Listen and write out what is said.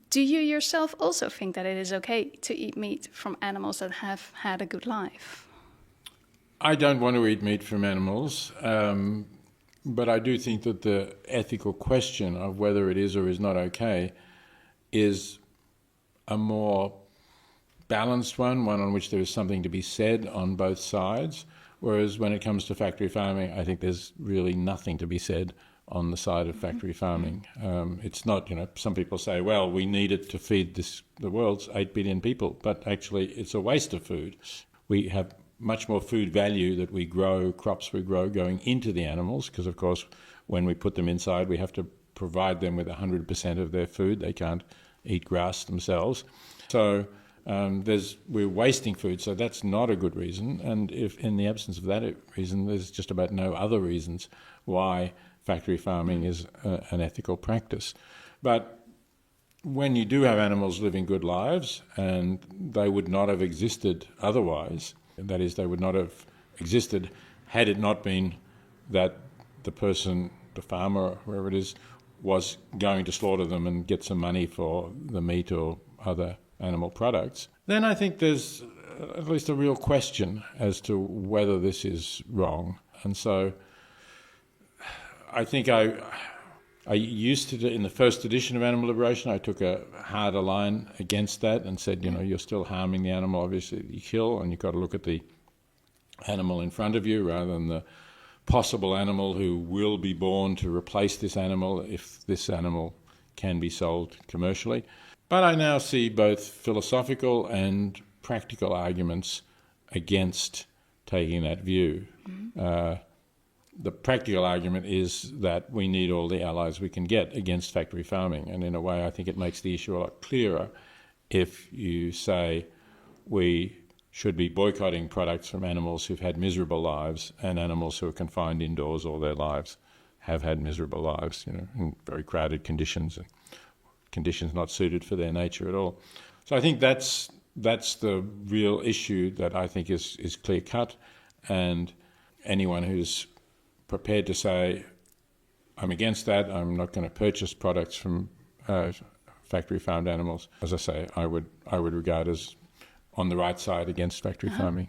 Do you yourself also think that it is okay to eat meat from animals that have had a good life? I don't want to eat meat from animals, but I do think that the ethical question of whether it is or is not okay is a more balanced one on which there is something to be said on both sides, whereas when it comes to factory farming, I think there's really nothing to be said on the side of factory farming. It's not, some people say, well, we need it to feed the world's 8 billion people, but actually it's a waste of food. We have much more food value that we grow, crops we grow, going into the animals, because of course when we put them inside we have to provide them with 100% of their food. They can't eat grass themselves. So we're wasting food, so that's not a good reason. And if in the absence of that reason, there's just about no other reasons why factory farming is an ethical practice. But when you do have animals living good lives, and they would not have existed otherwise, that is, they would not have existed had it not been that the person, the farmer, whoever it is, was going to slaughter them and get some money for the meat or other animal products, then I think there's at least a real question as to whether this is wrong. And so I think I used to, in the first edition of Animal Liberation, I took a harder line against that and said, you're still harming the animal, obviously, that you kill, and you've got to look at the animal in front of you rather than the possible animal who will be born to replace this animal if this animal can be sold commercially. But I now see both philosophical and practical arguments against taking that view. The practical argument is that we need all the allies we can get against factory farming, and in a way I think it makes the issue a lot clearer if you say we should be boycotting products from animals who've had miserable lives, and animals who are confined indoors all their lives have had miserable lives, in very crowded conditions and conditions not suited for their nature at all. So I think that's the real issue that I think is clear-cut, and anyone who's prepared to say, I'm against that, I'm not going to purchase products from factory farmed animals, as I say, I would regard as on the right side against factory farming.